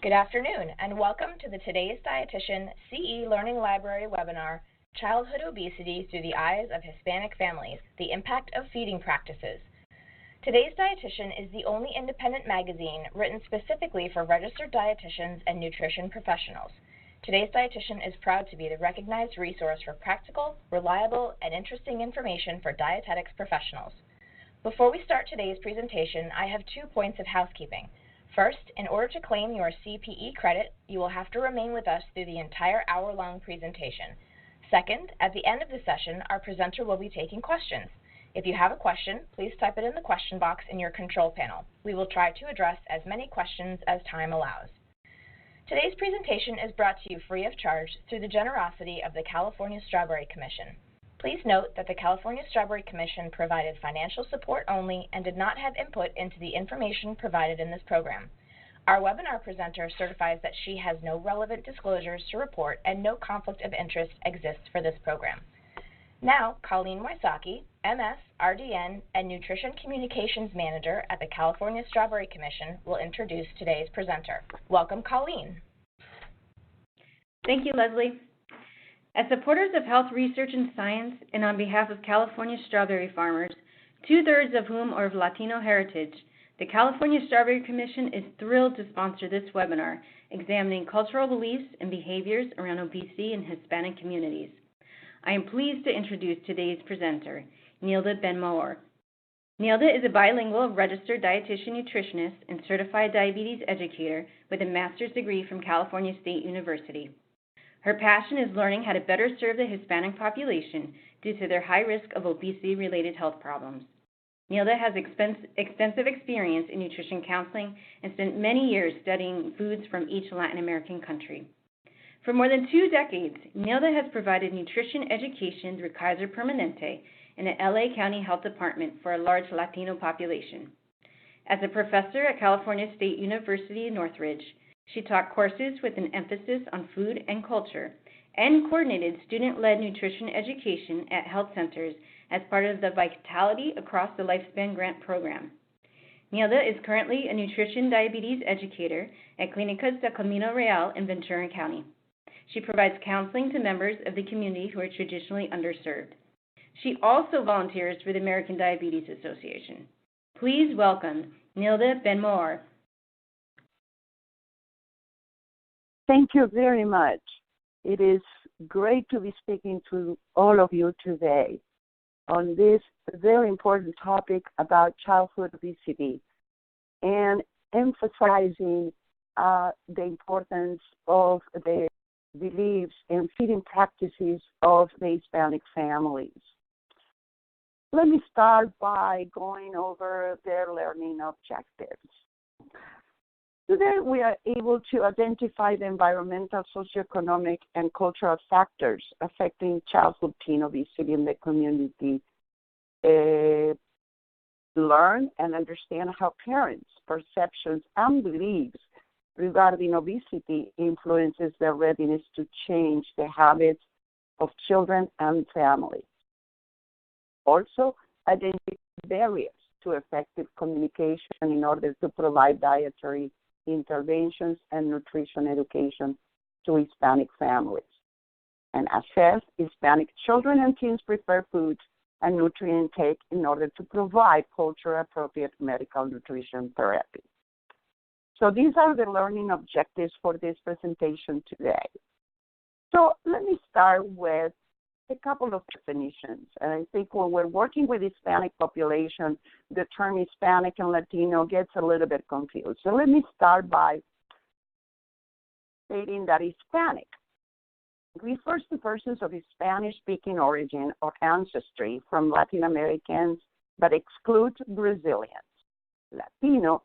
Good afternoon, and welcome to the Today's Dietitian CE Learning Library webinar, Childhood Obesity Through the Eyes of Hispanic Families, the Impact of Feeding Practices. Today's Dietitian is the only independent magazine written specifically for registered dietitians and nutrition professionals. Today's Dietitian is proud to be the recognized resource for practical, reliable, and interesting information for dietetics professionals. Before we start today's presentation, I have 2 points of housekeeping. First, in order to claim your CPE credit, you will have to remain with us through the entire hour-long presentation. Second, at the end of the session, our presenter will be taking questions. If you have a question, please type it in the question box in your control panel. We will try to address as many questions as time allows. Today's presentation is brought to you free of charge through the generosity of the California Strawberry Commission. Please note that the California Strawberry Commission provided financial support only and did not have input into the information provided in this program. Our webinar presenter certifies that she has no relevant disclosures to report and no conflict of interest exists for this program. Now, Colleen Wysocki, MS, RDN, and Nutrition Communications Manager at the California Strawberry Commission, will introduce today's presenter. Welcome, Colleen. Thank you, Leslie. As supporters of health research and science, and on behalf of California strawberry farmers, 2/3 of whom are of Latino heritage, the California Strawberry Commission is thrilled to sponsor this webinar examining cultural beliefs and behaviors around obesity in Hispanic communities. I am pleased to introduce today's presenter, Nilda Ben-Maor. Nilda is a bilingual registered dietitian nutritionist and certified diabetes educator with a master's degree from California State University. Her passion is learning how to better serve the Hispanic population due to their high risk of obesity-related health problems. Nilda has extensive experience in nutrition counseling and spent many years studying foods from each Latin American country. For more than 2 decades, Nilda has provided nutrition education through Kaiser Permanente in the LA County Health Department for a large Latino population. As a professor at California State University in Northridge, she taught courses with an emphasis on food and culture and coordinated student-led nutrition education at health centers as part of the Vitality Across the Lifespan Grant Program. Nilda is currently a nutrition diabetes educator at Clínicas de Camino Real in Ventura County. She provides counseling to members of the community who are traditionally underserved. She also volunteers for the American Diabetes Association. Please welcome Nilda Ben-Maor. Thank you very much. It is great to be speaking to all of you today on this very important topic about childhood obesity and emphasizing the importance of the beliefs and feeding practices of the Hispanic families. Let me start by going over their learning objectives. Today, we are able to identify the environmental, socioeconomic, and cultural factors affecting childhood teen obesity in the community, learn and understand how parents' perceptions and beliefs regarding obesity influences their readiness to change the habits of children and families. Also, identify barriers to effective communication in order to provide dietary interventions and nutrition education to Hispanic families, and assess Hispanic children and teens' preferred foods and nutrient intake in order to provide culture-appropriate medical nutrition therapy. So these are the learning objectives for this presentation today. So let me start with a couple of definitions. And I think when we're working with Hispanic population, the term Hispanic and Latino gets a little bit confused. So let me start by stating that Hispanic refers to persons of Spanish-speaking origin or ancestry from Latin Americans, but excludes Brazilians. Latino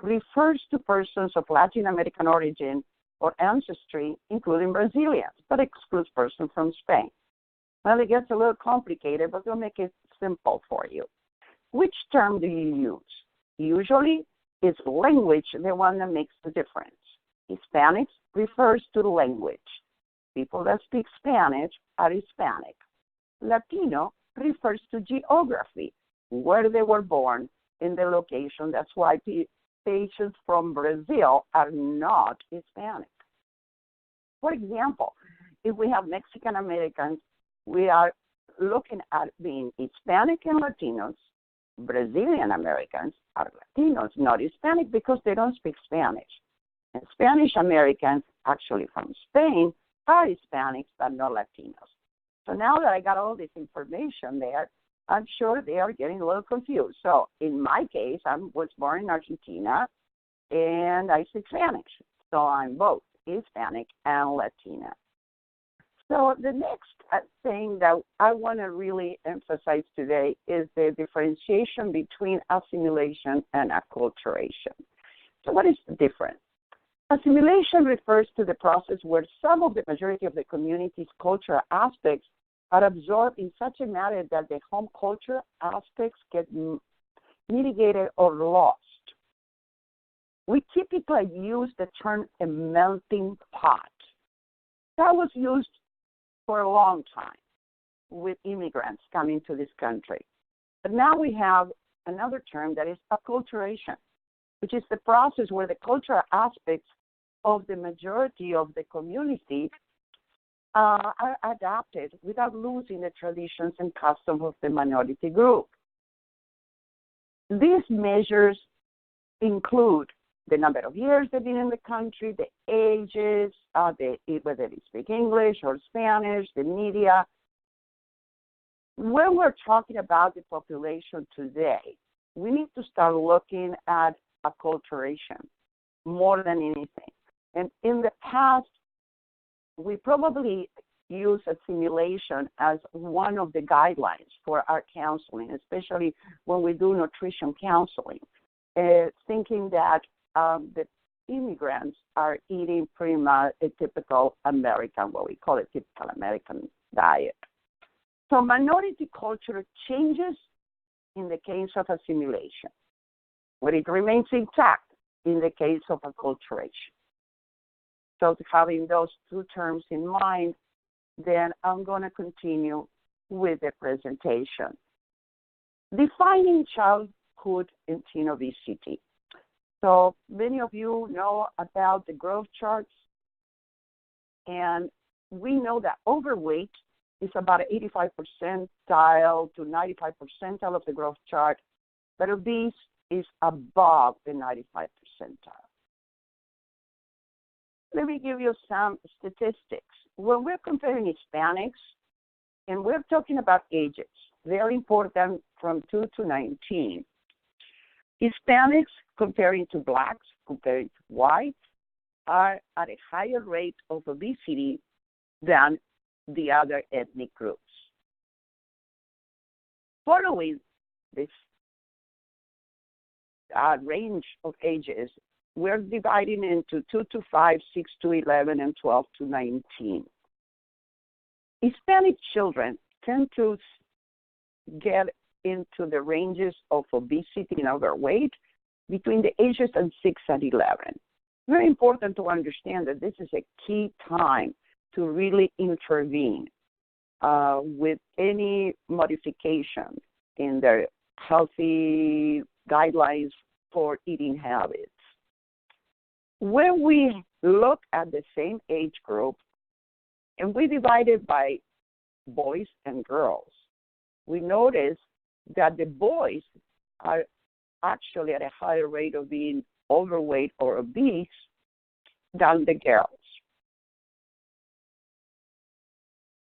refers to persons of Latin American origin or ancestry, including Brazilians, but excludes persons from Spain. Well, it gets a little complicated, but we'll make it simple for you. Which term do you use? Usually, it's language the one that makes the difference. Hispanics refers to language. People that speak Spanish are Hispanic. Latino refers to geography, where they were born in the location. That's why patients from Brazil are not Hispanic. For example, if we have Mexican Americans, we are looking at being Hispanic and Latinos. Brazilian Americans are Latinos, not Hispanic, because they don't speak Spanish. And Spanish Americans, actually from Spain, are Hispanics, but not Latinos. So now that I got all this information there, I'm sure they are getting a little confused. So in my case, I was born in Argentina, and I speak Spanish. So I'm both Hispanic and Latina. So the next thing that I want to really emphasize today is the differentiation between assimilation and acculturation. So what is the difference? Assimilation refers to the process where some of the majority of the community's cultural aspects are absorbed in such a manner that the home culture aspects get mitigated or lost. We typically use the term a melting pot. That was used for a long time with immigrants coming to this country. But now we have another term that is acculturation, which is the process where the cultural aspects of the majority of the community are adapted without losing the traditions and customs of the minority group. These measures include the number of years they've been in the country, the ages, whether they speak English or Spanish, the media. When we're talking about the population today, we need to start looking at acculturation more than anything. And in the past, we probably use assimilation as one of the guidelines for our counseling, especially when we do nutrition counseling, thinking that the immigrants are eating pretty much a typical American, what we call a typical American diet. So minority culture changes in the case of assimilation, but it remains intact in the case of acculturation. So having those two terms in mind, then I'm going to continue with the presentation. Defining childhood and teen obesity. So many of you know about the growth charts, and we know that overweight is about 85 percentile to 95 percentile of the growth chart, but obese is above the 95 percentile. Let me give you some statistics. When we're comparing Hispanics, and we're talking about ages, very important, from 2 to 19, Hispanics, comparing to blacks, comparing to whites, are at a higher rate of obesity than the other ethnic groups. Following this range of ages, we're dividing into 2 to 5, 6 to 11, and 12 to 19. Hispanic children tend to get into the ranges of obesity and overweight between the ages of 6 and 11. Very important to understand that this is a key time to really intervene with any modification in their healthy guidelines for eating habits. When we look at the same age group and we divide it by boys and girls, we notice that the boys are actually at a higher rate of being overweight or obese than the girls.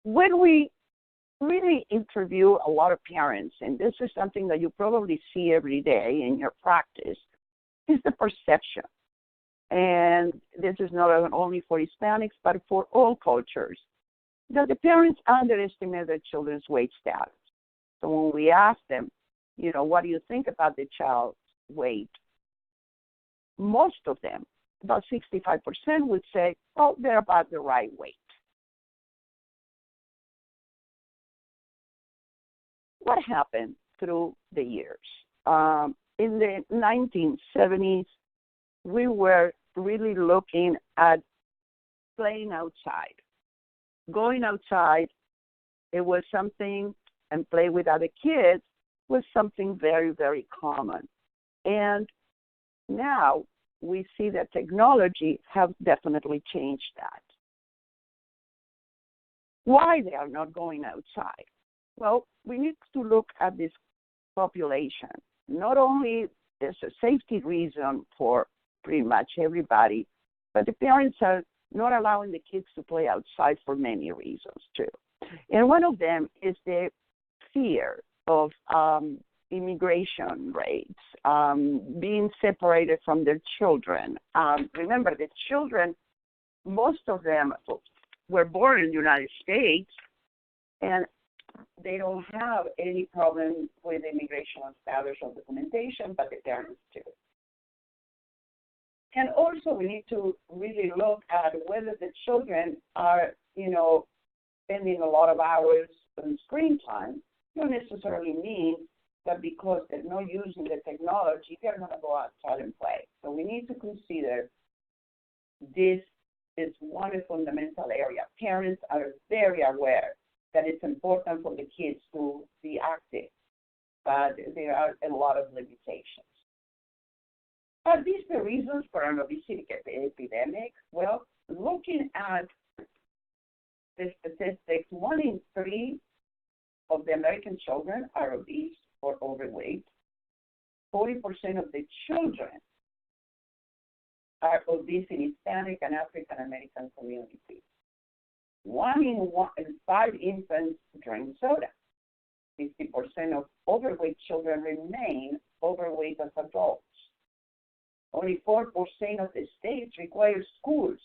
When we really interview a lot of parents, and this is something that you probably see every day in your practice, is the perception. And this is not only for Hispanics, but for all cultures, that the parents underestimate their children's weight status. So when we ask them, what do you think about the child's weight? Most of them, about 65%, would say, oh, they're about the right weight. What happened through the years? In the 1970s, we were really looking at playing outside. Going outside, it was something, and play with other kids was something very, very common. And Now we see that technology has definitely changed that. Why they are not going outside? Well, we need to look at this population. Not only there's a safety reason for pretty much everybody, but the parents are not allowing the kids to play outside for many reasons too. And one of them is the fear of immigration rates, being separated from their children. Remember, the children, most of them were born in the United States, and they don't have any problem with immigration status or documentation, but the parents do. And also, we need to really look at whether the children are, spending a lot of hours on screen time. Don't necessarily mean that because they're not using the technology, they're going to go outside and play. So we need to consider this is one fundamental area. Parents are very aware that it's important for the kids to be active, but there are a lot of limitations. Are these the reasons for an obesity epidemic? Well, looking at the statistics, 1 in 3 of the American children are obese or overweight. 40% of the children are obese in Hispanic and African American communities. 1 in 5 infants drink soda. 50% of overweight children remain overweight as adults. Only 4% of the states require schools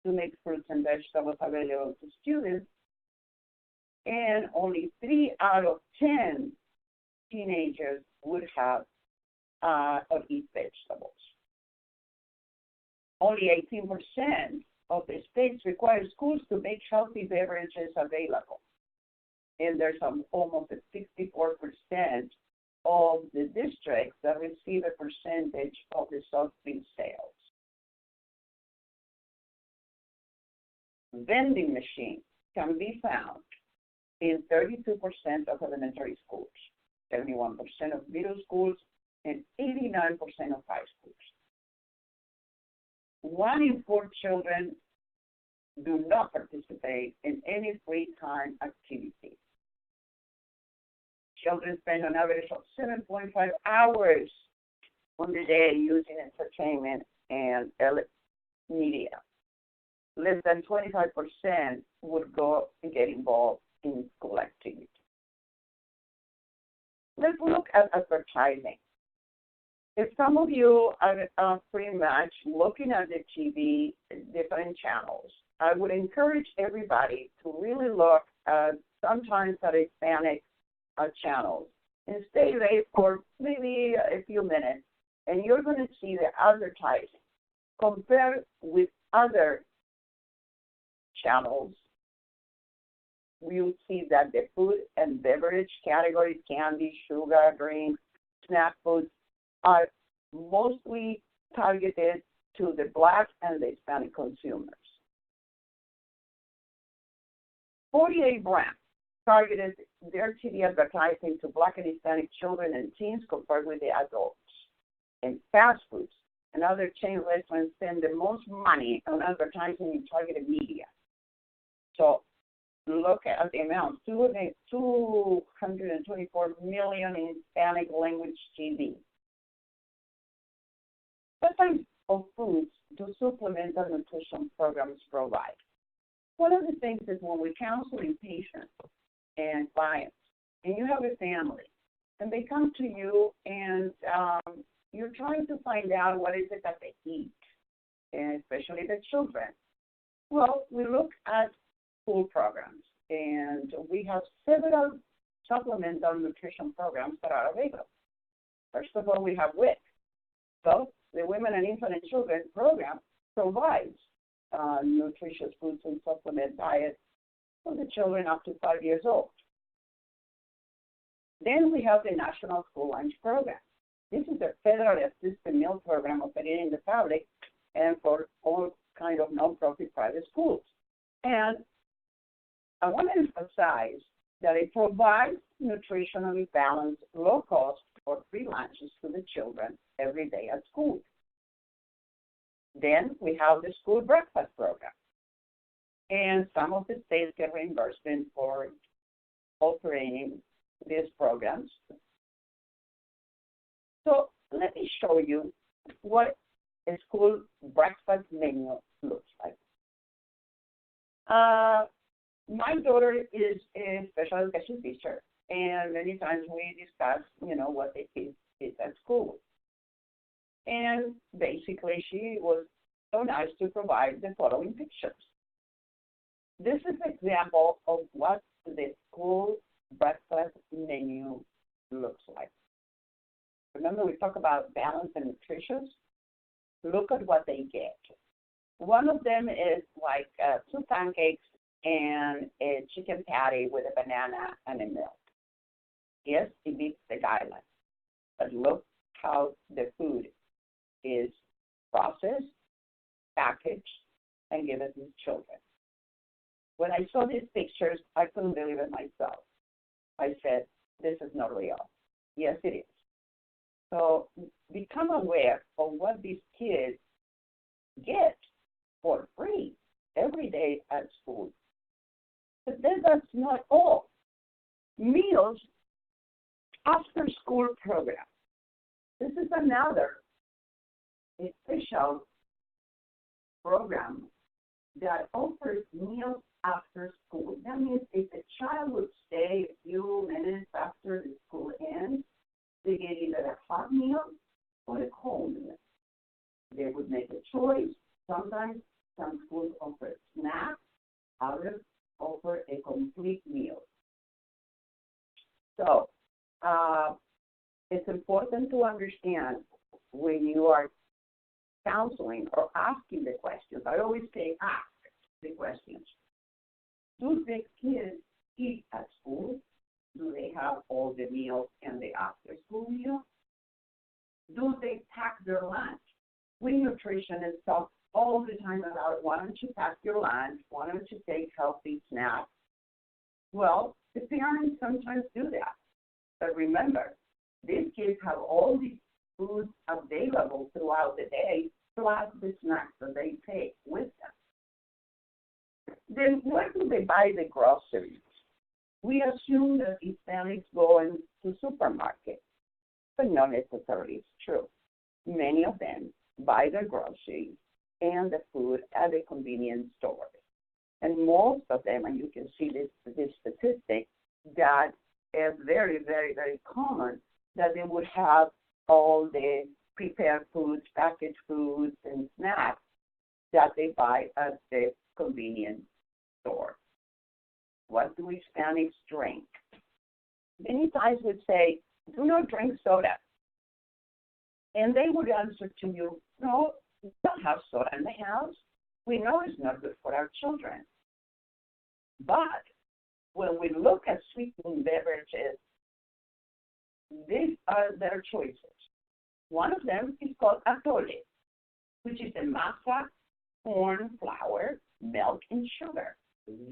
to make fruits and vegetables available to students, and only 3 out of 10 teenagers would have or eat vegetables. Only 18% of the states require schools to make healthy beverages available, and there's almost a 64% of the districts that receive a percentage of the soft drink sales. Vending machines can be found in 32% of elementary schools, 71% of middle schools, and 89% of high schools. 1 in 4 children do not participate in any free time activity. Children spend an average of 7.5 hours on the day using entertainment and media. Less than 25% would go and get involved in school activities. Let's look at advertising. If some of you are pretty much looking at the TV, different channels, I would encourage everybody to really look at sometimes at Hispanic channels and stay there for maybe a few minutes, and you're going to see the advertising. Compared with other channels, you'll see that the food and beverage categories, candy, sugar, drinks, snack foods, are mostly targeted to the Black and the Hispanic consumers. 48 brands targeted their TV advertising to Black and Hispanic children and teens compared with the adults. And fast foods and other chain restaurants spend the most money on advertising in targeted media. So look at the amount, 224 million in Hispanic language TV. What types of foods do supplemental nutrition programs provide? One of the things is when we're counseling patients and clients, and you have a family, and they come to you and you're trying to find out what is it that they eat, and especially the children. Well, we look at school programs, and we have several supplemental nutrition programs that are available. First of all, we have WIC. So the Women and Infant and Children program provides nutritious foods and supplement diets for the children up to 5 years old. Then we have the National School Lunch Program. This is a federally assisted meal program operating in the public and for all kind of nonprofit private schools. And I want to emphasize that it provides nutritionally balanced, low-cost, or free lunches to the children every day at school. Then we have the school breakfast program. And some of the states get reimbursement for operating these programs. So let me show you what a school breakfast menu looks like. My daughter is a special education teacher, and many times we discuss, what they teach at school. And basically, she was so nice to provide the following pictures. This is an example of what the school breakfast menu looks like. Remember, we talk about balanced and nutritious? Look at what they get. One of them is like 2 pancakes and a chicken patty with a banana and a milk. Yes, it meets the guidelines. But look how the food is processed, packaged, and given to children. When I saw these pictures, I couldn't believe it myself. I said, this is not real. Yes, it is. So become aware of what these kids get for free every day at school. But then that's not all. Meals after school program. This is another special program that offers meals after school. That means if the child would stay a few minutes after the school ends, they get either a hot meal or a cold meal. They would make a choice. Sometimes some schools offer snacks, others offer a complete meal. So it's important to understand when you are counseling or asking the questions. I always say ask the questions. Do the kids eat at school? Do they have all the meals and the after-school meal? Do they pack their lunch? We nutritionists talk all the time about why don't you pack your lunch? Why don't you take healthy snacks? Well, the parents sometimes do that. But remember, these kids have all these foods available throughout the day, plus the snacks that they take with them. Then where do they buy the groceries? We assume that Hispanics go into supermarkets, but not necessarily it's true. Many of them buy their groceries and the food at the convenience stores. And most of them, and you can see this statistic, that is very, very, very common, that they would have all the prepared foods, packaged foods, and snacks that they buy at the convenience store. What do Hispanics drink? Many times we'd say, do not drink soda. And they would answer to you, no, we don't have soda in the house. We know it's not good for our children. But when we look at sweetened beverages, these are their choices. One of them is called atole, which is a masa, corn, flour, milk, and sugar.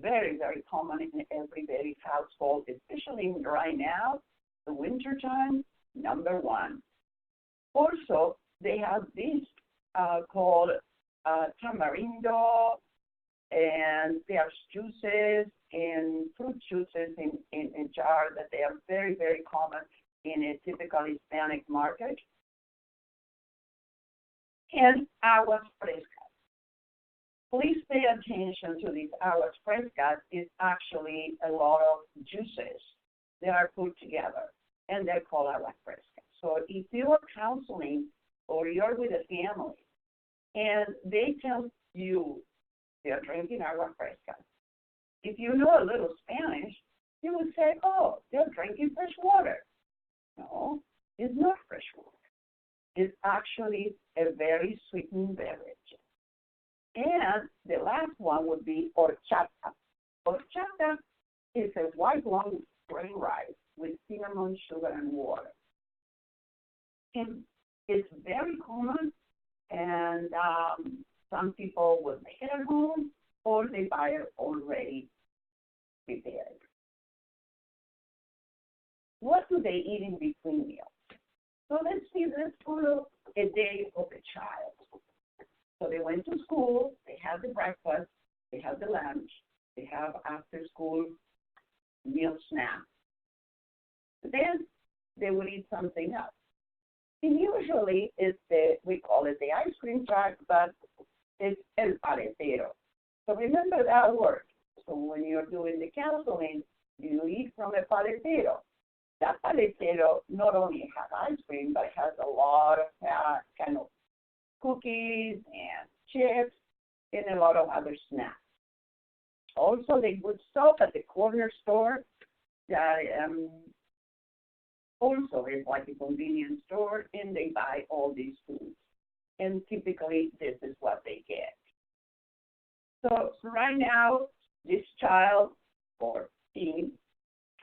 Very, very common in everybody's household, especially right now, the winter time, number one. Also, they have these called tamarindo, and there's juices and fruit juices in jars that they are very, very common in a typical Hispanic market. And aguas frescas. Please pay attention to these aguas frescas. It's actually a lot of juices that are put together, and they're called aguas frescas. So if you are counseling or you're with a family and they tell you they're drinking agua fresca, if you know a little Spanish, you would say, oh, they're drinking fresh water. No, it's not fresh water. It's actually a very sweetened beverage. And the last one would be horchata. Horchata is a white long grain rice with cinnamon, sugar, and water. And it's very common, and some people will make it at home, or they buy it already prepared. What do they eat in between meals? So let's see, let's follow a day of a child. So they went to school, they had the breakfast, they had the lunch, they have after school meal snack. Then they would eat something else. And usually it's we call it the ice cream truck, but it's el paletero. So remember that word. So when you're doing the counseling, you eat from a paletero. That paletero not only has ice cream, but it has a lot of kind of cookies and chips and a lot of other snacks. Also, they would stop at the corner store that also is like a convenience store, and they buy all these foods. And typically, this is what they get. So right now, this child or teen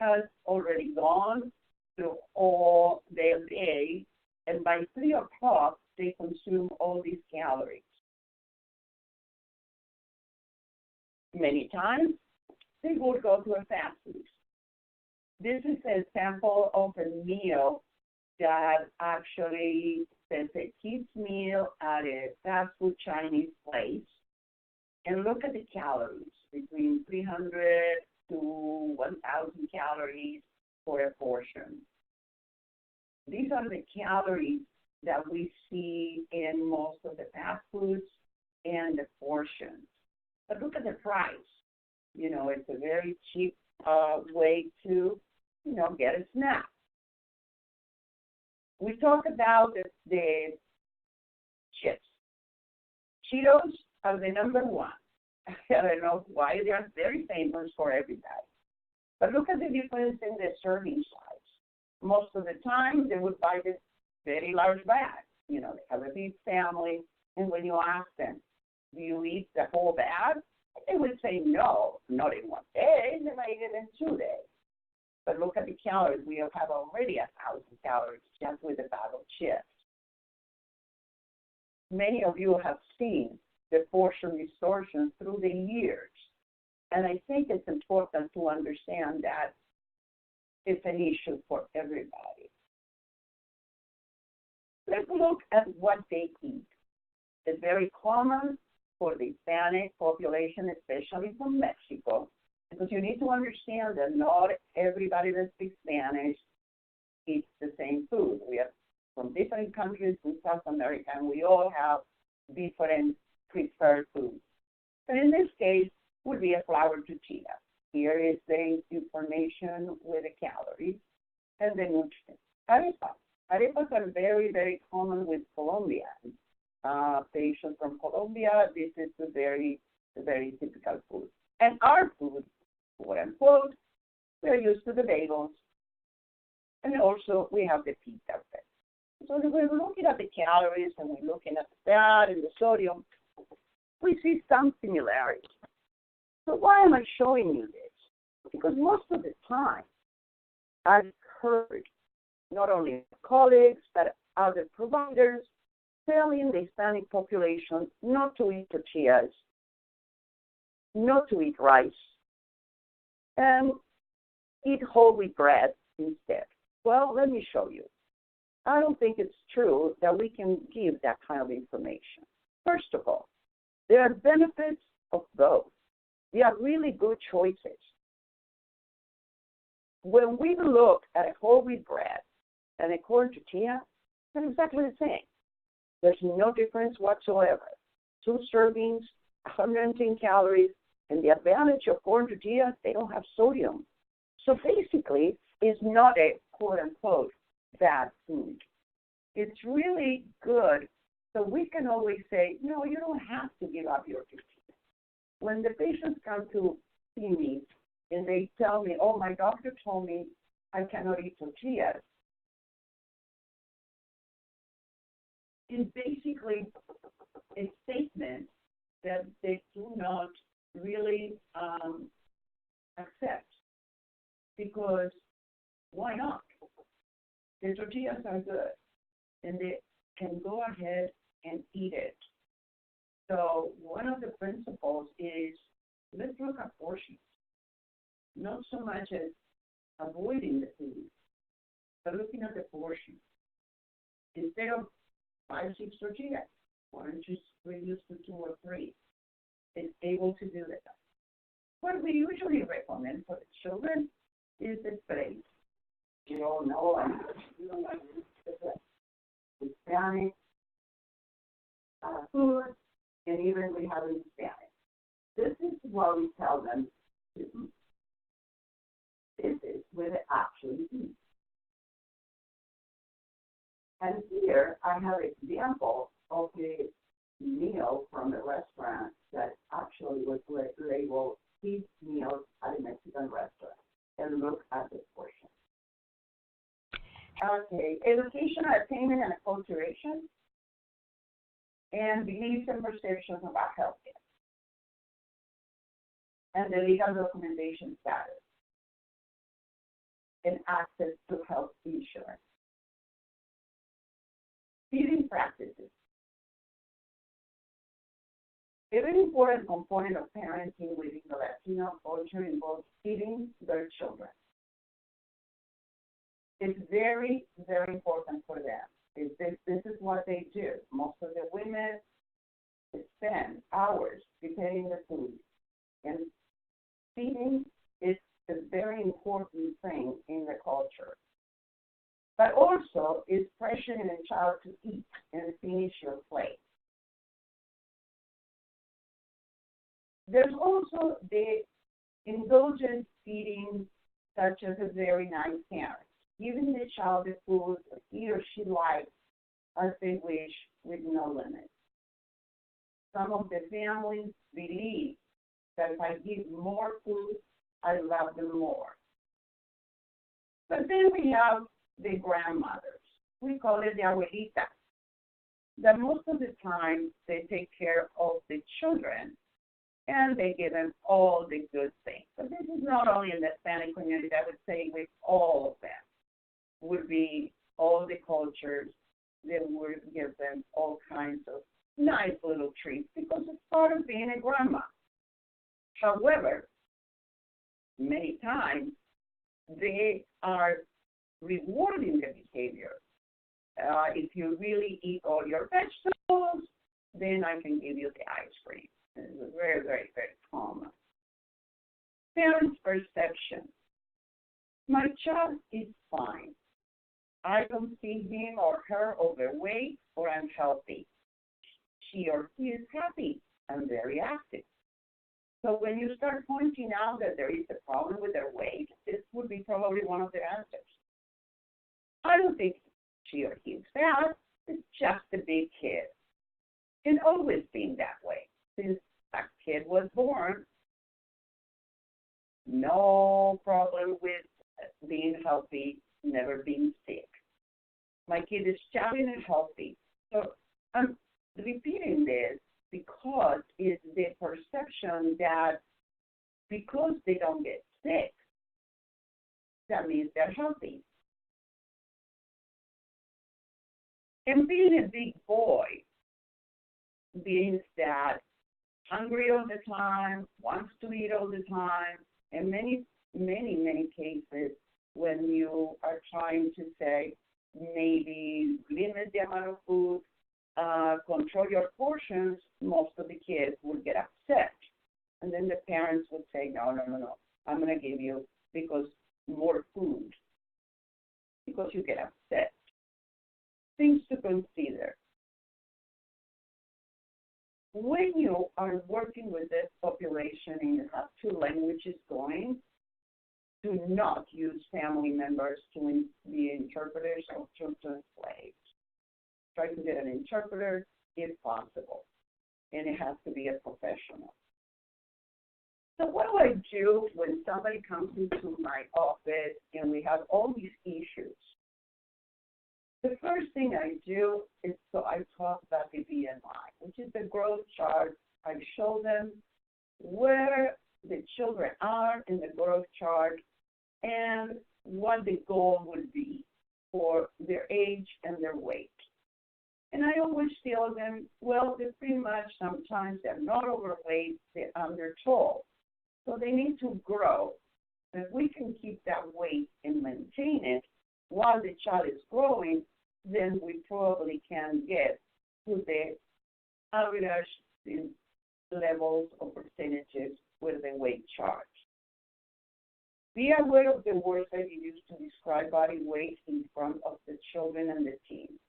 has already gone through all their day, and by 3 o'clock, they consume all these calories. Many times, they will go to a fast food. This is a sample of a meal that actually says a kid's meal at a fast food Chinese place. And look at the calories, between 300 to 1,000 calories for a portion. These are the calories that we see in most of the fast foods and the portions. But look at the price. You know, it's a very cheap way to, get a snack. We talk about the chips. Cheetos are the number one. I don't know why they are very famous for everybody. But look at the difference in the serving size. Most of the time, they would buy this very large bag. They have a big family, and when you ask them, do you eat the whole bag? They would say no, not in one day. They might eat it in 2 days. But look at the calories. We have already 1,000 calories just with a bag of chips. Many of you have seen the portion distortion through the years. And I think it's important to understand that it's an issue for everybody. Let's look at what they eat. It's very common for the Hispanic population, especially from Mexico, because you need to understand that not everybody that speaks Spanish eats the same food. We are from different countries in South America, and we all have different preferred foods. But in this case, would be a flour tortilla. Here is the information with the calories and the nutrients. Arepas. Arepas are very, very common with Colombians. Patients from Colombia, this is a very typical food. And our food, quote unquote, we're used to the bagels. And also we have the pita bread. So if we're looking at the calories and we're looking at the fat and the sodium, we see some similarities. So why am I showing you this? Because most of the time, I've heard not only colleagues, but other providers telling the Hispanic population not to eat tortillas, not to eat rice, and eat whole wheat bread instead. Well, let me show you. I don't think it's true that we can give that kind of information. First of all, there are benefits of both. They are really good choices. When we look at a whole wheat bread and a corn tortilla, they're exactly the same. There's no difference whatsoever. 2 servings, 110 calories, and the advantage of corn tortillas, they don't have sodium. So basically, it's not a quote-unquote bad food. It's really good, so we can always say, no, you don't have to give up your tortilla. When the patients come to see me and they tell me, oh, my doctor told me I cannot eat tortillas, it's basically a statement that they do not really accept. Because why not? The tortillas are good, and they can go ahead and eat it. So one of the principles is, let's look at portions. Not so much as avoiding the food, but looking at the portion. Instead of 5, 6 tortillas, Why don't you reduce to 2 or 3? It's able to do that. What we usually recommend for the children is the plate. You all know, you don't like Hispanic food, and even we have Hispanic. This is what we tell them to eat. This is where they actually eat. And here I have an example of a meal from a restaurant that actually was labeled "These meals at a Mexican restaurant." And look at this portion. Okay, education, attainment, and acculturation, and beliefs and perceptions about healthcare, and the legal documentation status, and access to health insurance. Feeding practices. A very important component of parenting within the Latino culture involves feeding their children. It's very, very important for them. This is what they do. Most of the women spend hours preparing the food. And feeding is a very important thing in the culture. But also, it's pressuring a child to eat and finish your plate. There's also the indulgent feeding, such as a very nice parent, giving the child the food he or she likes as they wish with no limits. Some of the families believe that if I give more food, I love them more. But then we have the grandmothers. We call it the abuelitas. That most of the time they take care of the children and they give them all the good things. But this is not only in the Hispanic community, I would say with all of them, would be all the cultures that would give them all kinds of nice little treats because it's part of being a grandma. However, many times they are rewarding the behavior. If you really eat all your vegetables, then I can give you the ice cream. It's very, very, very common. Parents' perception. My child is fine. I don't see him or her overweight or unhealthy. She or he is happy and very active. So when you start pointing out that there is a problem with their weight, this would be probably one of the answers. I don't think she or he is fat. It's just a big kid. It's always been that way. Since that kid was born, no problem with being healthy, never being sick. My kid is chubby and healthy. So I'm repeating this because it's the perception that because they don't get sick, that means they're healthy. And being a big boy means that hungry all the time, wants to eat all the time, and many cases when you are trying to say maybe limit the amount of food, control your portions, most of the kids would get upset. And then the parents would say, no, I'm going to give you because more food, because you get upset. Things to consider. When you are working with this population and you have two languages going, do not use family members to be interpreters or to translate. Try to get an interpreter if possible, and it has to be a professional. So what do I do when somebody comes into my office and we have all these issues? The first thing I do is I talk about the BMI, which is the growth chart. I show them where the children are in the growth chart and what the goal would be for their age and their weight. And I always tell them, well, they're pretty much sometimes they're not overweight, they're under tall. So they need to grow. If we can keep that weight and maintain it while the child is growing, then we probably can get to the average levels or percentages with the weight chart. Be aware of the words that you use to describe body weight in front of the children and the teens.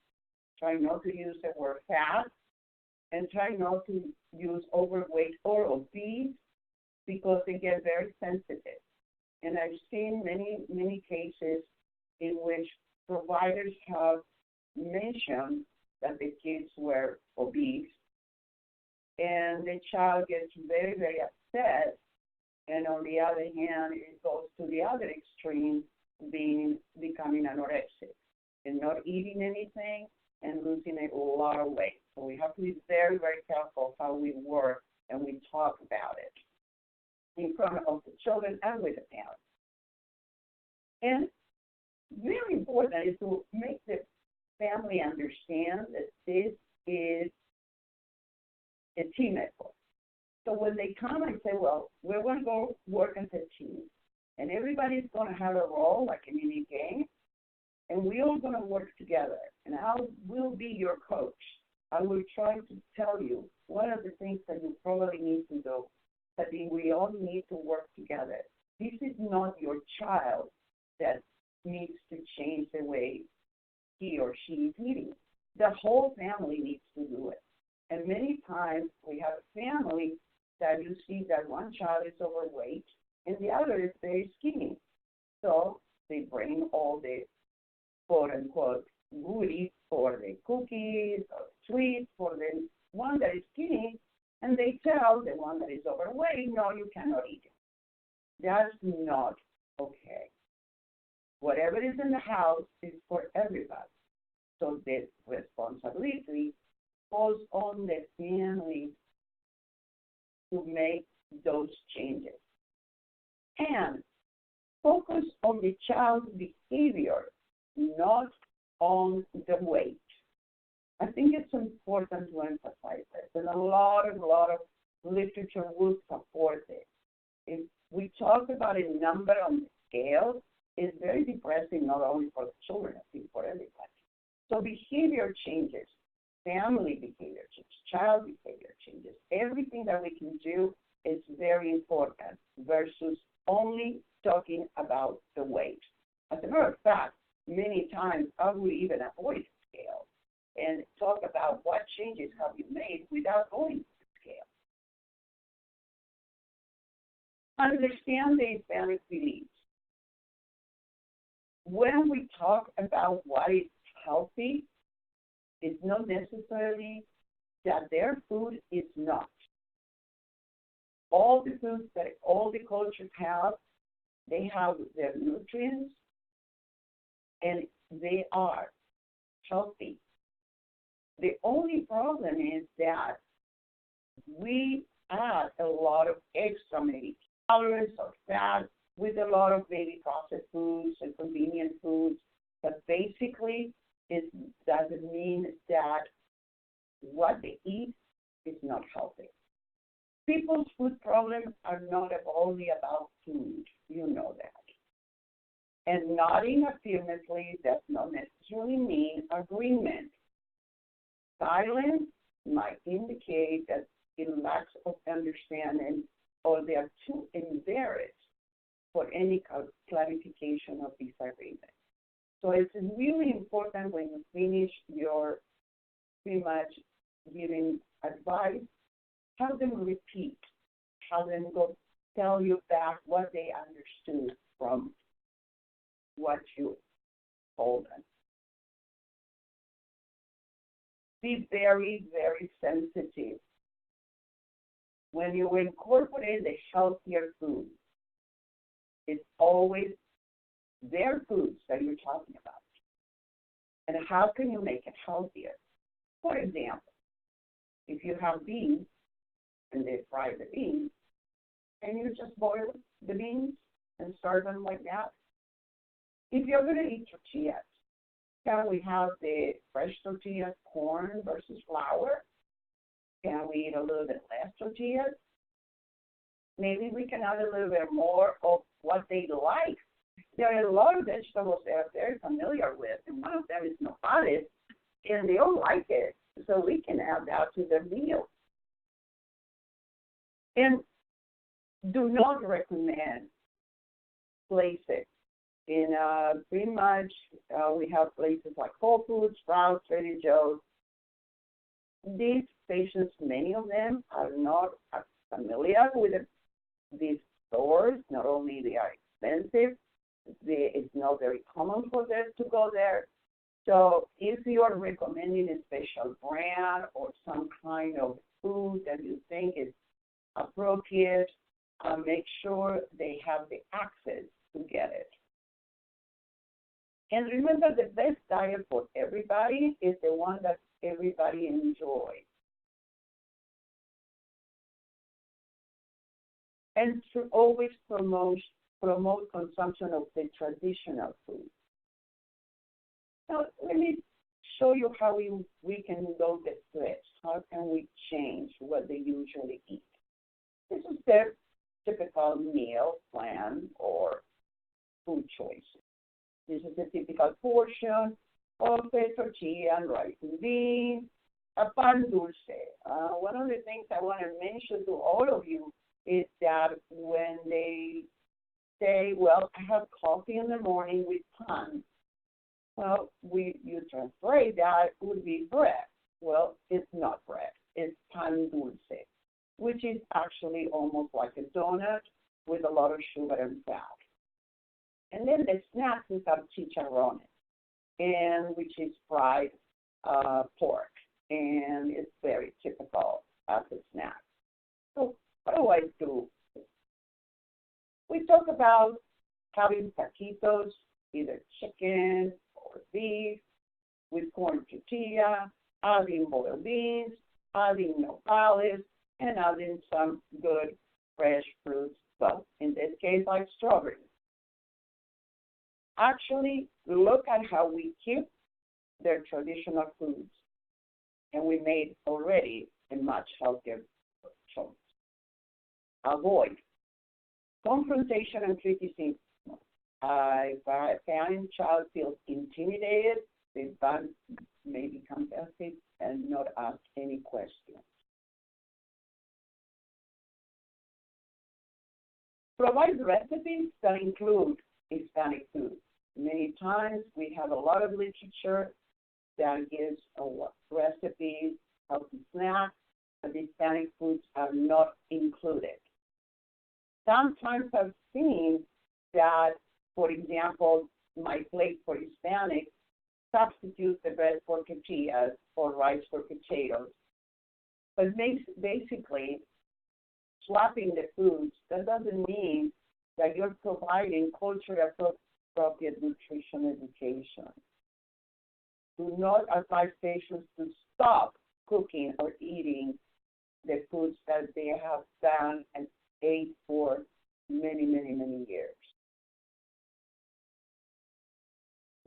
Try not to use the word fat, and try not to use overweight or obese because they get very sensitive. And I've seen many cases in which providers have mentioned that the kids were obese, and the child gets very, very upset. And on the other hand, it goes to the other extreme, becoming anorexic and not eating anything and losing a lot of weight. So we have to be very, very careful how we work and we talk about it in front of the children and with the parents. And very important is to make the family understand that this is a team effort. So when they come and say, well, we're going to go work as a team, and everybody's going to have a role like in any game, and we're all going to work together, and I will be your coach. I will try to tell you what are the things that you probably need to do, but we all need to work together. This is not your child that needs to change the way he or she is eating. The whole family needs to do it. And many times we have a family that you see that one child is overweight and the other is very skinny. So they bring all the quote-unquote goodies for the cookies or sweets for the one that is skinny, and they tell the one that is overweight, no, you cannot eat it. That's not okay. Whatever is in the house is for everybody. So the responsibility falls on the family to make those changes. And focus on the child's behavior, not on the weight. I think it's important to emphasize this, and a lot of literature will support it. If we talk about a number on the scale, it's very depressing not only for the children, I think for everybody. So behavior changes, family behavior changes, child behavior changes. Everything that we can do is very important versus only talking about the weight. As a matter of fact, many times I would even avoid the scale and talk about what changes have you made without going to the scale. Understand the Hispanic beliefs. When we talk about what is healthy, it's not necessarily that their food is not. All the foods that all the cultures have, they have their nutrients, and they are healthy. The only problem is that we add a lot of extra maybe calories or fat with a lot of maybe processed foods and convenient foods, but basically it doesn't mean that what they eat is not healthy. People's food problems are not only about food, you know that. And nodding affirmatively does not necessarily mean agreement. Silence might indicate that it lacks of understanding or they are too embarrassed for any clarification of disagreement. So it's really important when you finish your pretty much giving advice, have them repeat, have them go tell you back what they understood from what you told them. Be very, very sensitive. When you incorporate the healthier foods, it's always their foods that you're talking about. And how can you make it healthier? For example, if you have beans and they fry the beans, and you just boil the beans and serve them like that. If you're going to eat tortillas, can we have the fresh tortillas, corn versus flour? Can we eat a little bit less tortillas? Maybe we can add a little bit more of what they like. There are a lot of vegetables they are very familiar with, and one of them is nopales, and they all like it. So we can add that to the meal. And do not recommend places. In pretty much, we have places like Whole Foods, Sprouts, Trader Joe's. These patients, many of them are not familiar with these stores. Not only they are expensive, it's not very common for them to go there. So if you are recommending a special brand or some kind of food that you think is appropriate, make sure they have the access to get it. And remember, the best diet for everybody is the one that everybody enjoys. And to always promote consumption of the traditional food. Now, let me show you how we can go the steps. How can we change what they usually eat? This is their typical meal plan or food choice. This is the typical portion of a tortilla and rice and beans, a pan dulce. One of the things I want to mention to all of you is that when they say, well, I have coffee in the morning with pan, well, you translate that would be bread. Well, it's not bread. It's pan dulce, which is actually almost like a donut with a lot of sugar and fat. And then the snacks is chicharrones, and which is fried pork, and it's very typical as a snack. So what do I do? We talk about having taquitos, either chicken or beef, with corn tortilla, adding boiled beans, adding nopales, and adding some good fresh fruits, well, in this case, like strawberries. Actually, look at how we keep their traditional foods, and we made already a much healthier choice. Avoid confrontation and criticism. If a parent child feels intimidated, they may become passive and not ask any questions. Provide recipes that include Hispanic food. Many times we have a lot of literature that gives recipes, healthy snacks, but Hispanic foods are not included. Sometimes I've seen that, for example, my plate for Hispanics substitutes the bread for tortillas or rice for potatoes. But basically, swapping the foods, that doesn't mean that you're providing culturally appropriate nutrition education. Do not advise patients to stop cooking or eating the foods that they have done and ate for many, many, many years.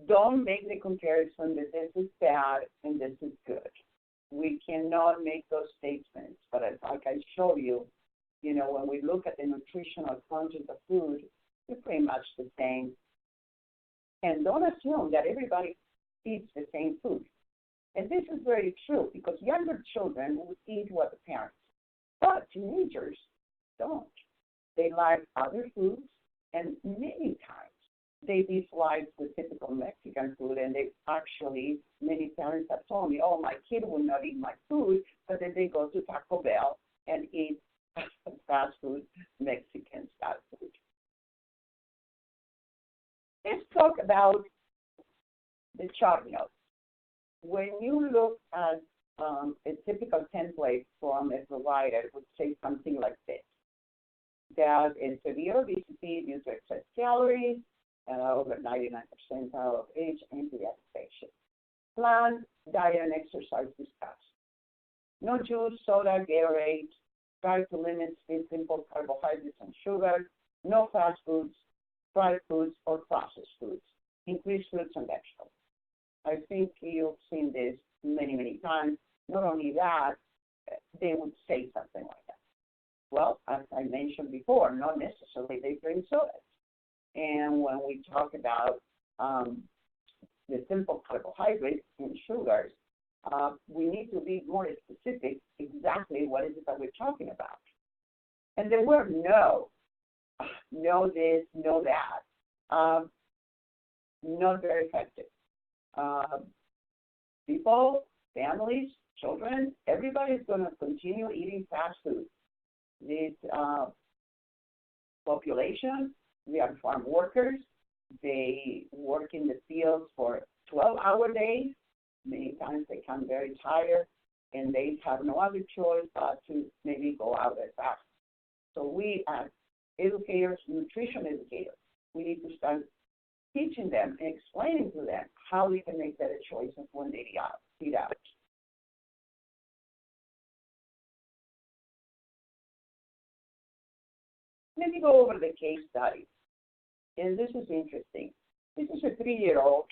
Don't make the comparison that this is bad and this is good. We cannot make those statements, but like I show you, when we look at the nutritional content of food, they're pretty much the same. And don't assume that everybody eats the same food. And this is very true because younger children will eat what the parents eat, but teenagers don't. They like other foods, and many times they dislike the typical Mexican food, and many parents have told me, oh, my kid will not eat my food, but then they go to Taco Bell and eat fast food, Mexican fast food. Let's talk about the chart notes. When you look at a typical template from a provider, it would say something like this, that in severe obesity due to excess calories, over 99% of age and pediatric patients. Plan, diet, and exercise discussed. No juice, soda, Gatorade. Try to limit simple carbohydrates and sugar. No fast foods, fried foods, or processed foods. Increase fruits and vegetables. I think you've seen this many, many times. Not only that, they would say something like that. Well, as I mentioned before, not necessarily they drink sodas. And when we talk about the simple carbohydrates and sugars, We need to be more specific exactly what is it that we're talking about. And the word no, no this, no that, not very effective. People, families, children, everybody's going to continue eating fast food. This population, they are farm workers. They work in the fields for 12-hour days. Many times they come very tired, and they have no other choice but to maybe go out and fast. So we, as educators, nutrition educators, we need to start teaching them and explaining to them how they can make better choices when they eat out. Let me go over the case study. And this is interesting. This is a 3-year-old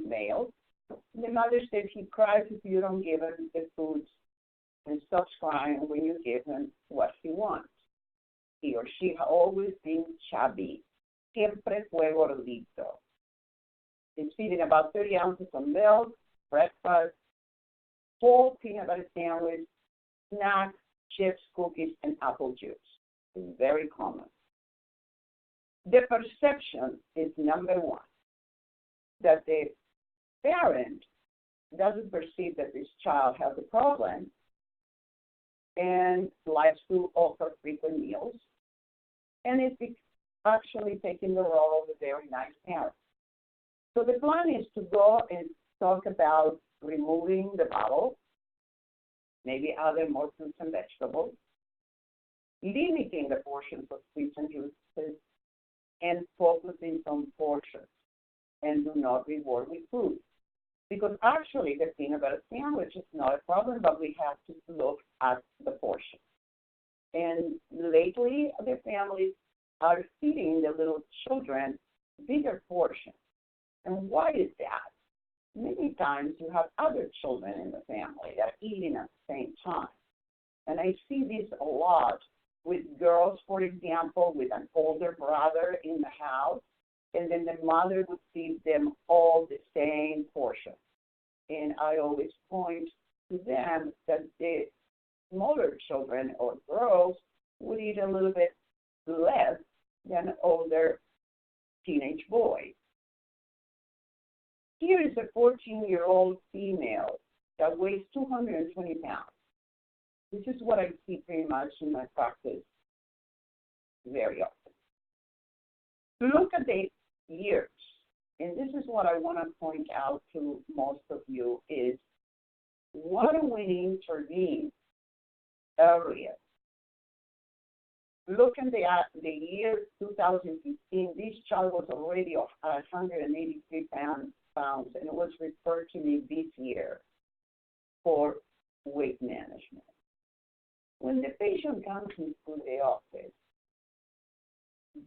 male. The mother said he cries if you don't give him the foods and stops crying when you give him what he wants. He or she has always been chubby. Siempre fue gordito. He's feeding about 30 ounces of milk, breakfast, whole peanut butter sandwich, snacks, chips, cookies, and apple juice. It's very common. The perception is number one, that the parent doesn't perceive that this child has a problem and likes to offer frequent meals, and is actually taking the role of a very nice parent. So the plan is to go and talk about removing the bottle, maybe other more fruits and vegetables, limiting the portions of sweets and juices, and focusing on portions, and do not reward with food. Because actually the peanut butter sandwich is not a problem, but we have to look at the portion. And lately, the families are feeding the little children bigger portions. And why is that? Many times you have other children in the family that are eating at the same time. And I see this a lot with girls, for example, with an older brother in the house, and then the mother would feed them all the same portion. And I always point to them that the smaller children or girls would eat a little bit less than older teenage boys. Here is a 14-year-old female that weighs 220 pounds. This is what I see pretty much in my practice very often. Look at the years, and this is what I want to point out to most of you is why do we intervene earlier? Look at the year 2015, this child was already 183 pounds, and it was referred to me this year for weight management. When the patient comes into the office,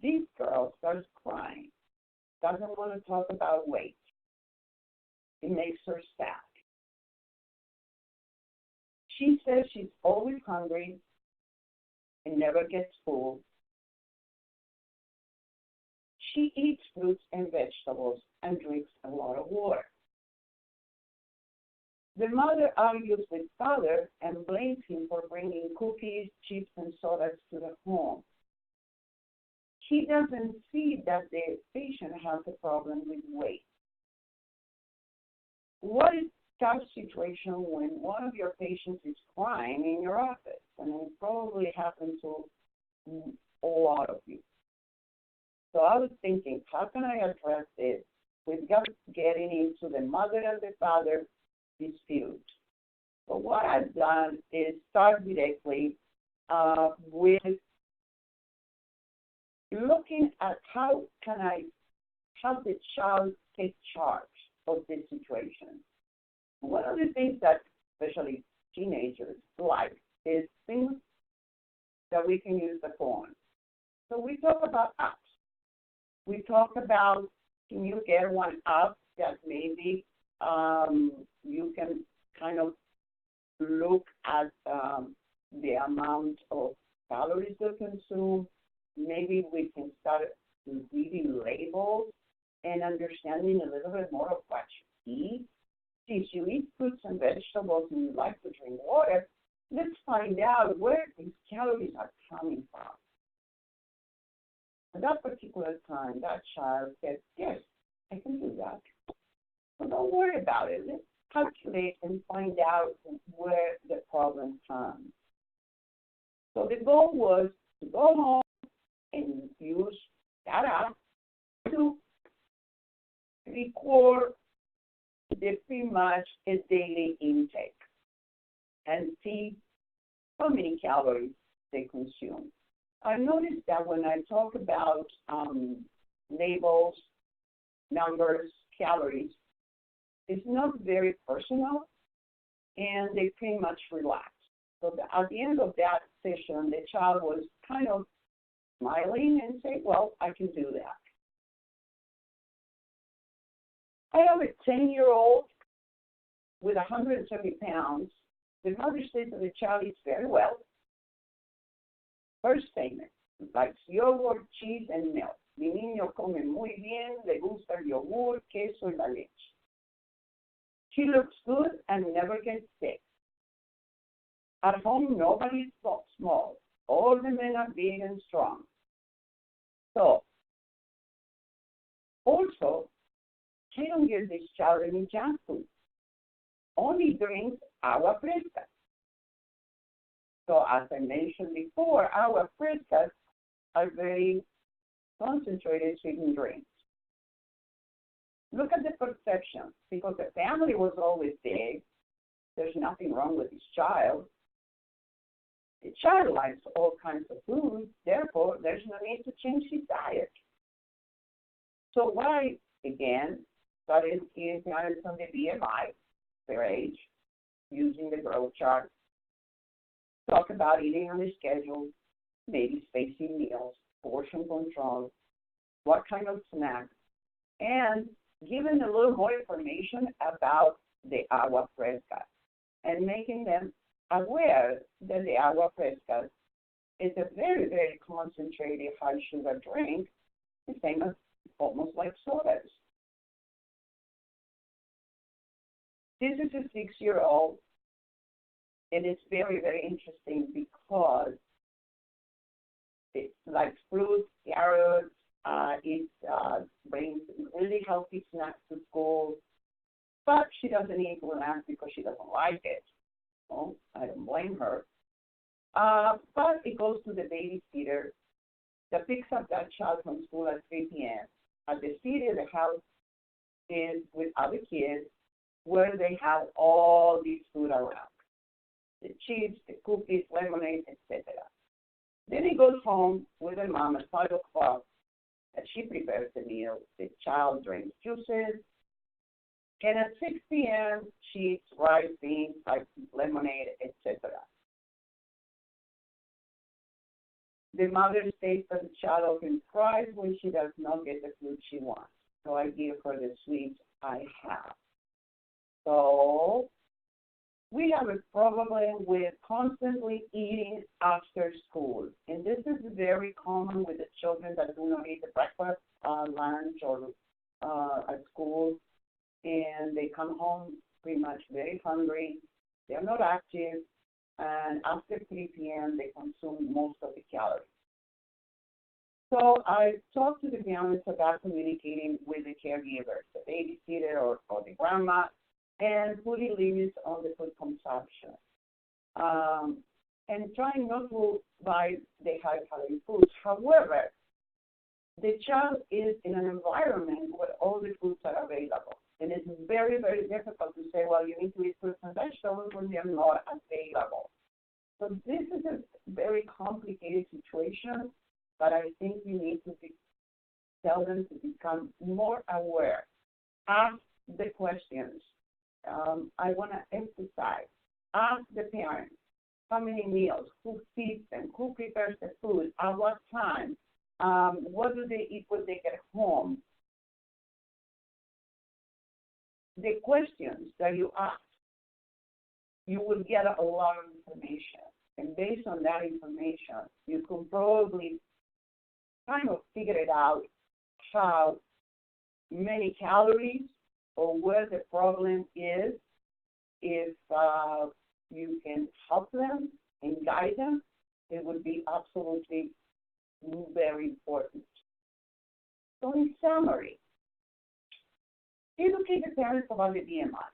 this girl starts crying, doesn't want to talk about weight. It makes her sad. She says she's always hungry and never gets full. She eats fruits and vegetables and drinks a lot of water. The mother argues with father and blames him for bringing cookies, chips, and sodas to the home. She doesn't see that the patient has a problem with weight. What is tough situation when one of your patients is crying in your office? And it probably happened to a lot of you. So I was thinking, how can I address this without getting into the mother and the father dispute? But what I've done is start directly with looking at how can I help the child take charge of this situation. One of the things that especially teenagers like is things that we can use the phone. So we talk about apps. We talk about, can you get one app that maybe you can kind of look at the amount of calories they consume. Maybe we can start reading labels and understanding a little bit more of what you eat. Since you eat fruits and vegetables and you like to drink water, let's find out where these calories are coming from. At that particular time, that child said, yes, I can do that. So don't worry about it. Let's calculate and find out where the problem comes. So the goal was to go home and use that app to record the pretty much a daily intake and see how many calories they consume. I noticed that when I talk about labels, numbers, calories, it's not very personal, and they pretty much relax. So at the end of that session, the child was kind of smiling and saying, well, I can do that. I have a 10-year-old with 170 pounds. The mother says that the child eats very well. First statement, likes yogurt, cheese, and milk. Mi niño come muy bien, le gusta el yogur, queso, y la leche. She looks good and never gets sick. At home, nobody's small. All the men are big and strong. So, also, she don't give this child any junk food. Only drinks agua fresca. So, as I mentioned before, agua frescas are very concentrated sweetened drinks. Look at the perception. Because the family was always big, there's nothing wrong with this child. The child likes all kinds of food, therefore, there's no need to change his diet. So what I, again, started getting guidance on the BMI, their age, using the growth chart, talk about eating on the schedule, maybe spacing meals, portion control, what kind of snacks, and giving a little more information about the agua fresca and making them aware that the agua fresca is a very, very concentrated high sugar drink, the same as almost like sodas. This is a 6-year-old, and it's very, very interesting because it likes fruits, carrots, it brings really healthy snacks to school, but she doesn't eat snacks because she doesn't like it. Well, I don't blame her. But it goes to the babysitter that picks up that child from school at 3 p.m. At the city, the house is with other kids where they have all these food around. The chips, the cookies, lemonade, etc. Then he goes home with her mom at 5 o'clock and she prepares the meal. The child drinks juices. And at 6 p.m., she eats rice, beans, lemonade, etc. The mother states that the child often cries when she does not get the food she wants. So I give her the sweets I have. So we have a problem with constantly eating after school. And this is very common with the children that do not eat the breakfast, lunch, or at school. And they come home pretty much very hungry. They're not active. And after 3 p.m., they consume most of the calories. So I talked to the parents about communicating with the caregivers, the babysitter or the grandma, and putting limits on the food consumption. And trying not to buy the high-calorie foods. However, the child is in an environment where all the foods are available. And it's very, very difficult to say, well, you need to eat fruits and vegetables when they're not available. So this is a very complicated situation, but I think we need to tell them to become more aware. Ask the questions. I want to emphasize, ask the parents how many meals, who feeds them, who prepares the food, at what time, what do they eat when they get home. The questions that you ask, you will get a lot of information. And based on that information, you can probably kind of figure it out how many calories or where the problem is, if you can help them and guide them, it would be absolutely very important. So in summary, educate the parents about the BMI.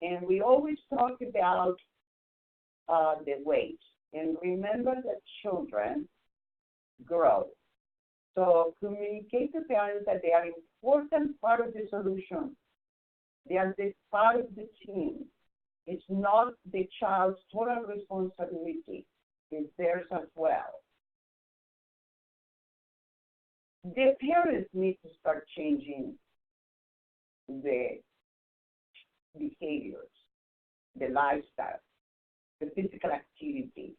And we always talk about the weight. And remember that children grow. So communicate to parents that they are an important part of the solution. They are the part of the team. It's not the child's total responsibility. It's theirs as well. The parents need to start changing the behaviors, the lifestyle, the physical activity.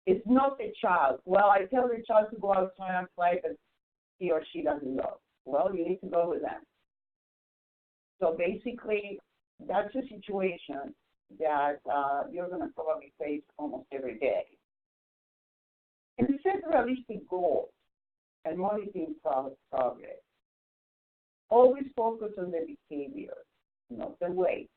It's not the child. Well, I tell the child to go outside and play, but he or she doesn't go. Well, you need to go with them. So basically, that's a situation that you're going to probably face almost every day. And set realistic goals and monitoring progress. Always focus on the behavior, not the weight.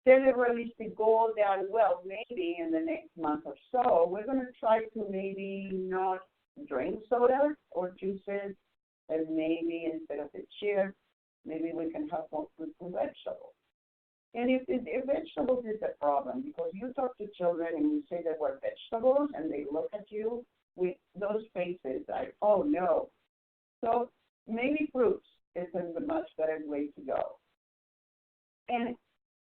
Set a realistic goal that, well, maybe in the next month or so, we're going to try to maybe not drink soda or juices, and maybe instead of the chips, maybe we can have more fruits and vegetables. And if vegetables is a problem, because you talk to children and you say that we're vegetables, and they look at you with those faces like, oh no. So maybe fruits is a much better way to go. And